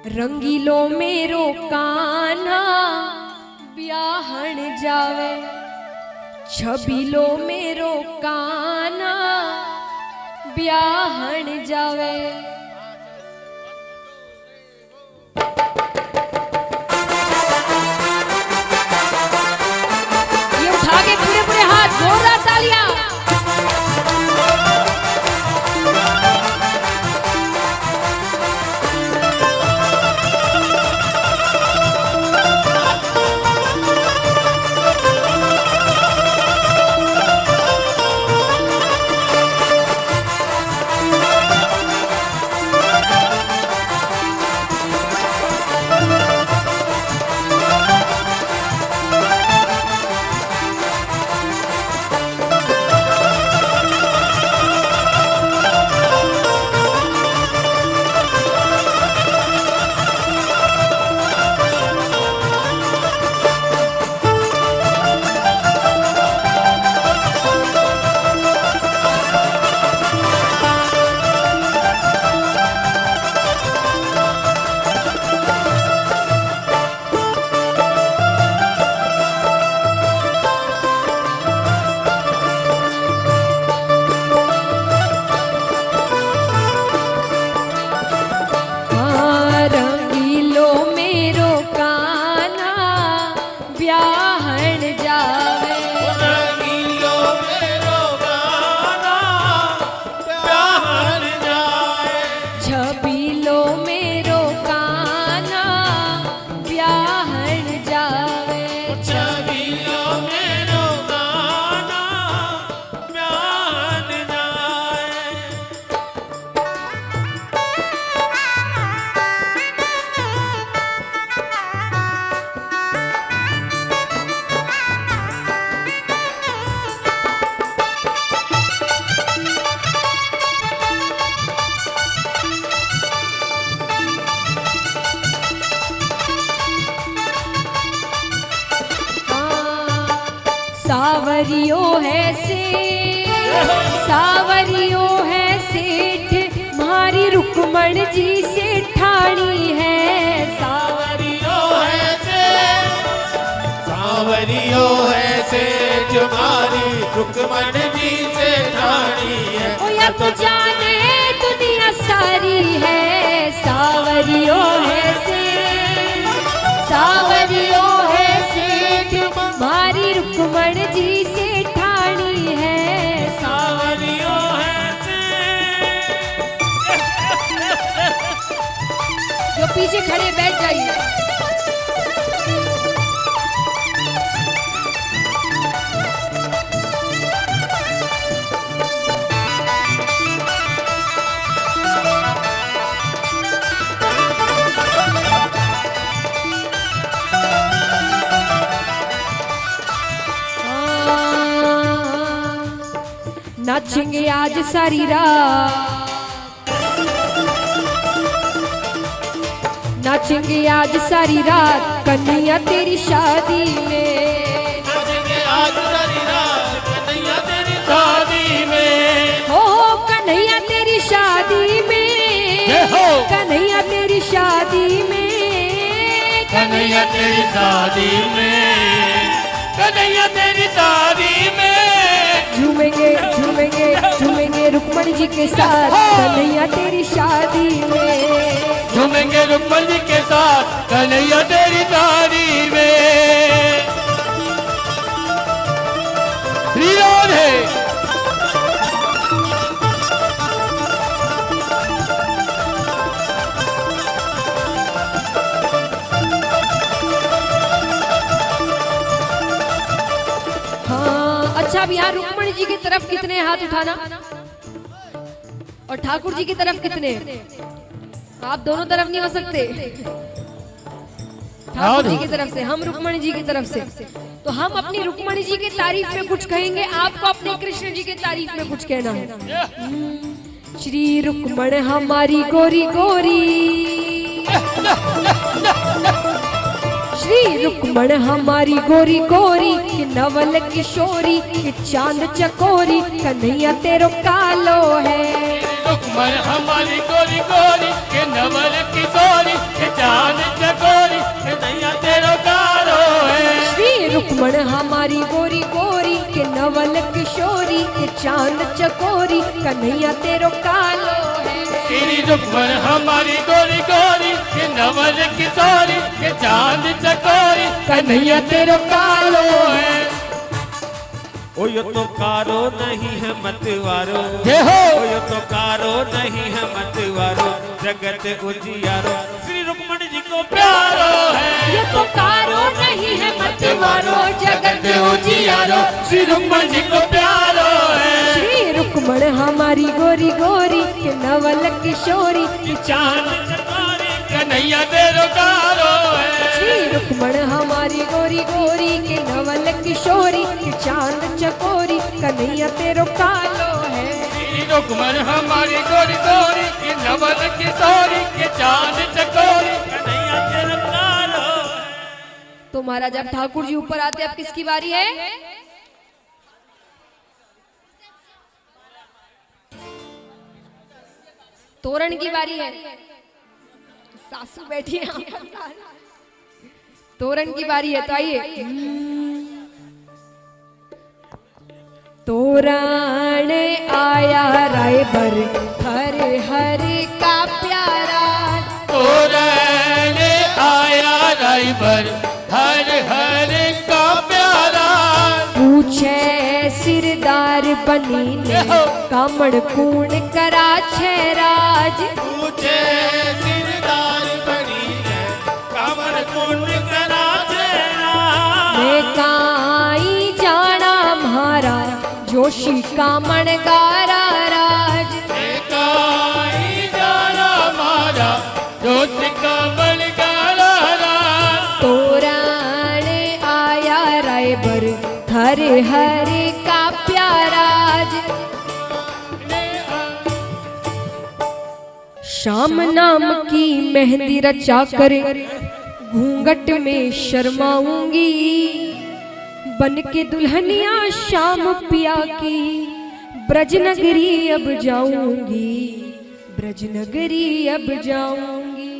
रंगीलो मेरो कान्हा ब्याहण जावे, छबीलो मेरो कान्हा ब्याहण जावे। ये उठा के पूरे पूरे हाथ, जोरदार तालियां। सावरियो है सेठ, सावरियो है सेठ, मारी रुक्मण जी से ठाणी है। सावरियो है सेठ, सावरियो है सेठ, मारी रुक्मण जी से ठाणी है। ओ या तो जाने दुनिया सारी है। सावरियो है सेठ, सावरियो है सेठ, मारी रुक्मण जी से ठाणी है। सावरियो है जो पीछे खड़े बैठ जाइए। नाचेंगे आज सारी रात, नाचेंगे आज सारी रात, कन्हैया तेरी शादी में। नाचेंगे आज सारी रात, कन्हैया तेरी शादी में। हो कन्हैया तेरी शादी में, कन्हैया तेरी शादी में, कन्हैया तेरी शादी में, कन्हैया तेरी शादी में। झूमेंगे झूमेंगे झूमेंगे रुक्मण जी के साथ, कन्हैया तेरी शादी में। झूमेंगे रुक्मण जी के साथ, कन्हैया तेरी शादी में। श्री राधे। अच्छा, अब यहाँ रुक्मणी जी की तरफ कितने हाथ उठाना और ठाकुर जी की तरफ कितने? आप दोनों तरफ नहीं हो सकते। ठाकुर जी की तरफ से, हम रुक्मणी जी की तरफ से। तो हम अपनी रुक्मणी जी की तारीफ में कुछ कहेंगे, आपको अपने कृष्ण जी की तारीफ में कुछ कहना है। श्री रुक्मण हमारी गोरी गोरी, श्री रुक्मण हमारी गोरी गोरी, कि नवल किशोरी, कि चांद चकोरी, कन्हैया तेरो कालो है। रुक्मण हमारी गोरी गोरी, के नवल किशोरी, के हमारी गोरी गोरी के नवल किशोरी के चांद चकोरी कन्हैया तेरो कालो है। श्री रुक्मण हमारी गोरी गोरी के नवल किशोरी के चांद चकोरी कन्हैया तेरो कालो है। ओ यो तो कारो नहीं है मतवारो, जय हो। ओ यो तो कारो नहीं है मतवारो, जगत उजियारो श्री रुक्मण जी को प्यारो है। ये तो कारो नहीं है मतवारो जगत उजियारो श्री रुक्मण जी को प्यारो है। श्री रुक्मण हमारी गोरी गोरी के नवल किशोरी कि चांद चकोरी कन्हैया तेरो कालो है। श्री रुक्मण हमारी गोरी गोरी के नवल किशोरी के चांद चकोरी कन्हैया तेरो कालो है। श्री रुक्मण हमारी गोरी गोरी के नवल किशोरी के चांद चकोरी कन्हैया तेरा कारो। तो महाराज अब ठाकुर जी ऊपर आते, अब किसकी बारी है? तोरण की बारी है। सासू बैठी है यहाँ पर। तोरण की बारी है, तो आइए। तोरण आया रायबर हर हर का प्यारा, तोरण आया रायबर हर हर का प्यारा। पूछे सिरदार बनी ने कामड़ कूण करा छेराज। पूछे सिरदार बनी है कामड़ कुंड करा तेरा। मैं काई जाना म्हारा जोशी कामण गारा राज। एकाई जाना मारा जोश कमल गाला राज। तोरण आया रायबर हरे हरे का प्याराज। शाम नाम की मेहंदी रचा कर घूंघट में शर्माऊंगी, बन के दुल्हनिया शाम पिया की ब्रजनगरी अब जाऊंगी, ब्रजनगरी अब जाऊंगी।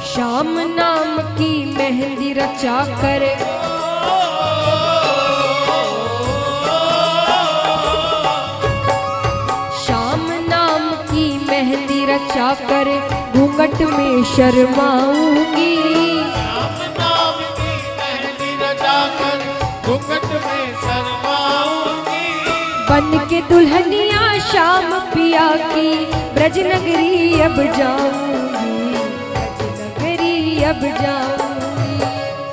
शाम नाम की मेहंदी रचा कर शाम नाम की मेहंदी रचा कर घूंघट में शर्माऊंगी। राम नाम की मेहंदी रचाकर घूंघट में शर्माऊंगी। बन के दुल्हनिया शाम पिया की ब्रजनगरी अब जाऊंगी, ब्रजनगरी अब जाऊंगी।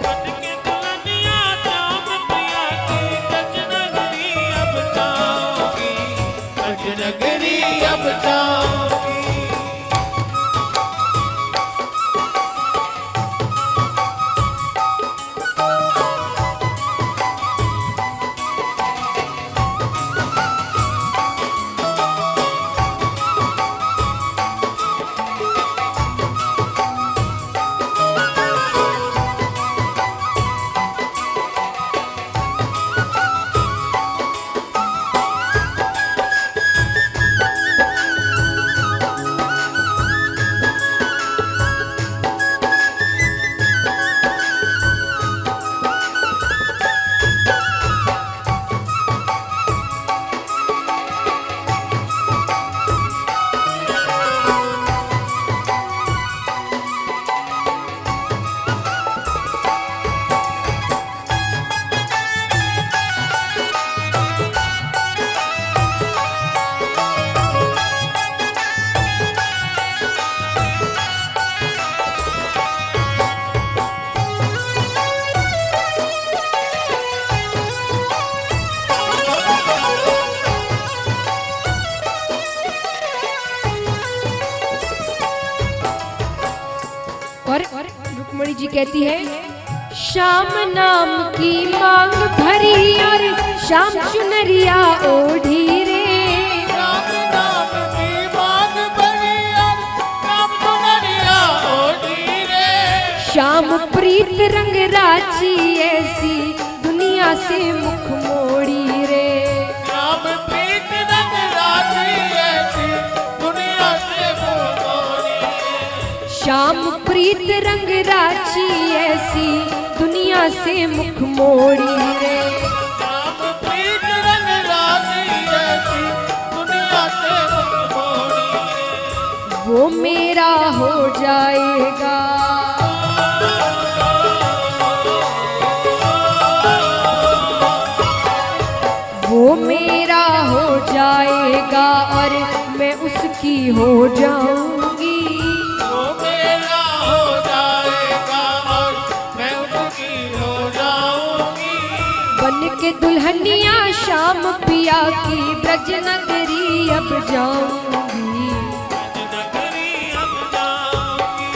बन के दुल्हनिया शाम पिया की ब्रजनगरी अब जाऊंगी, ब्रजनगरी अब जाऊंगी। रुक्मणी जी कहती है, श्याम नाम की मांग भरी और श्याम चुनरिया ओढ़ी रे। श्याम नाम की मांग भरी और श्याम चुनरिया ओढ़ी रे। श्याम प्रीत रंग राची ऐसी दुनिया से मुख मोड़ी रे। श्याम प्रीत रंग राची ऐसी दुनिया से मुख मोड़ी रे। श्याम प्रीत रंग राची ऐसी दुनिया से मुख मोड़ी रे। श्याम प्रीत रंग राची ऐसी दुनिया से मुख मोड़ी रे। वो मेरा हो जाएगा, वो मेरा हो जाएगा और मैं उसकी हो जाऊंगी। वो मेरा हो जाएगा और मैं उसकी हो जाऊंगी। बन के दुल्हनिया श्याम पिया की ब्रज नगरी अब जाऊंगी। नगरी अब जाऊंगी।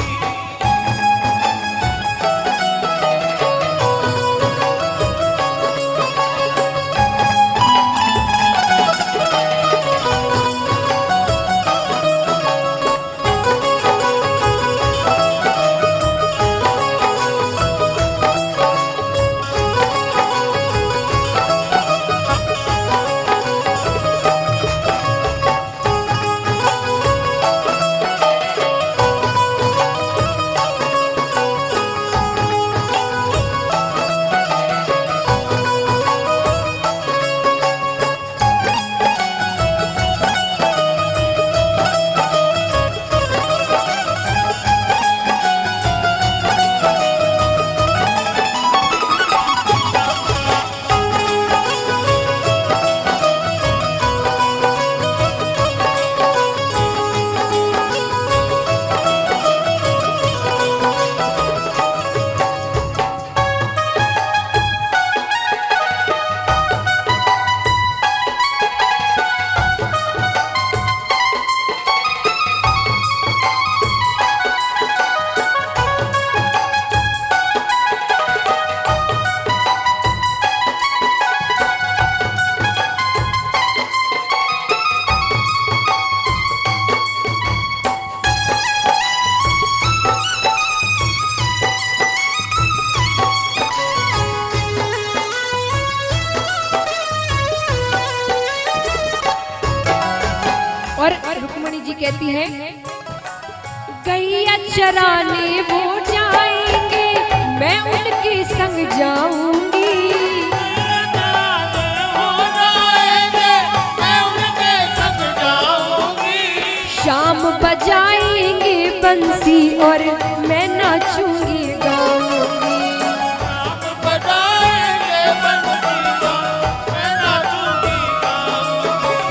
और रुक्मणी जी कहती है, गैया चराने वो जाएंगे मैं उनके संग जाऊंगी। हो जाएंगे मैं उनके संग जाऊंगी। शाम बजाएंगे बंसी और मैं नाचूंगी गाऊंगी। शाम बजाएंगे बंसी और मैं नाचूंगी गाऊंगी।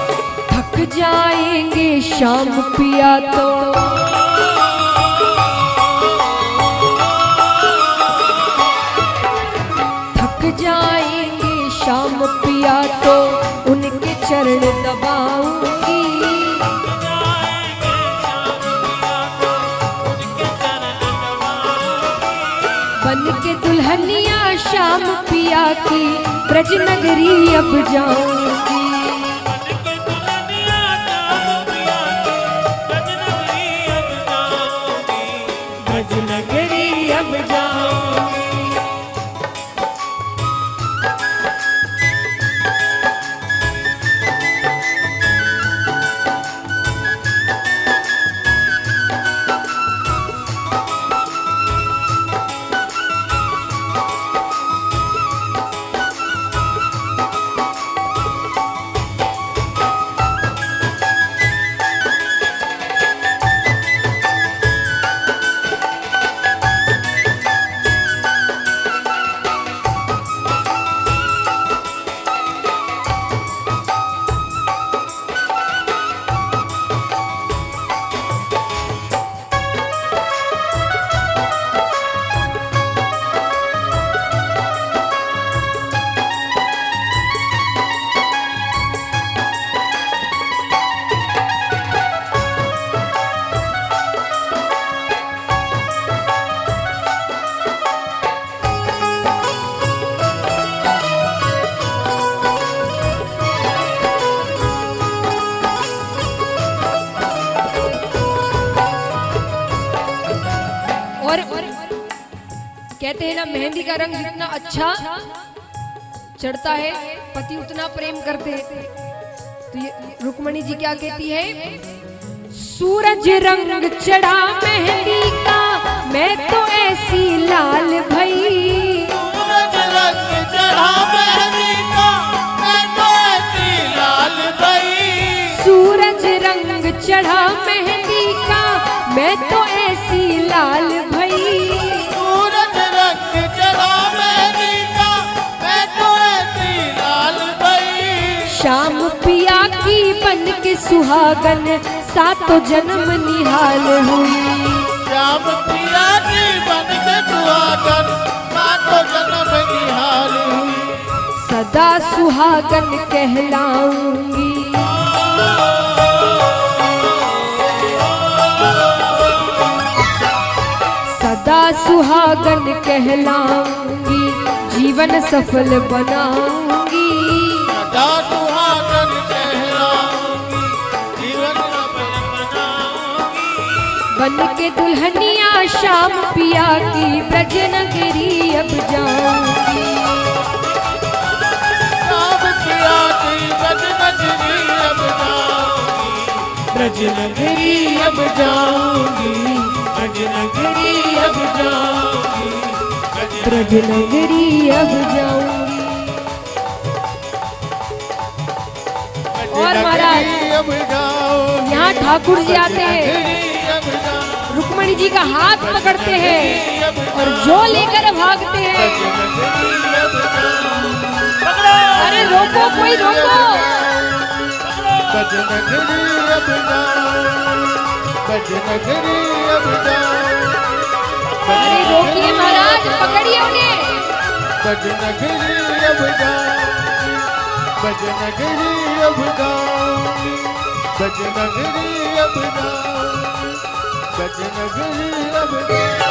थक जाएंगे शाम पिया तो थक जाएंगे शाम पिया तो उनके चरण दबाऊंगी। बन के दुल्हनिया शाम पिया की ब्रज नगरी अब जाऊंगी। ब्रज नगरी अब जाऊंगी। कहते हैं ना, मेहंदी का रंग जितना अच्छा चढ़ता है पति उतना प्रेम करते हैं। तो ये रुक्मणी जी क्या कहती है, सूरज रंग चढ़ा मेहंदी का मैं तो ऐसी लाल भई, सूरज रंग चढ़ा मेहंदी का मैं तो ऐसी लाल भई, सूरज रंग चढ़ा मेहंदी का मैं तो ऐसी लाल भई, सूरज रंग चढ़ा मेहंदी का मैं तो ऐसी लाल भई, शाम पिया की बन के सुहागन सातों जन्म निहाल हुई, श्याम पिया की बन के सुहागन सातों जन्म निहाल हुई, सदा सुहागन कहलाऊंगी, सदा सुहागन कहलाऊंगी, जीवन सफल बनाऊंगी, सदा सुहागन कहलाऊंगी, जीवन सफल बनाऊंगी, बन के दुल्हनिया शाम पिया की ब्रज नगरी अब जाऊंगी, श्याम पिया की ब्रज नगरी अब जाऊंगी, ब्रज नगरी अब जाऊंगी, ब्रज नगरी अब जाऊंगी, ब्रज नगरी अब जाऊंगी। और महाराज अब जाऊंगी, यहाँ ठाकुर जी आते हैं, अब जाऊंगी, रुक्मणी जी का हाथ पकड़ते हैं और जो लेकर भागते हैं। अरे रोको, कोई रोको। बजनगरी अब जाऊंगी, बजनगरी अब जाऊंगी, अरे रोकिए महाराज, पकड़िए उन्हें। बजनगरी अब जाऊंगी, बजनगरी अब जाऊंगी, बजनगरी अब जाऊंगी, बजनगरी अब जाऊंगी।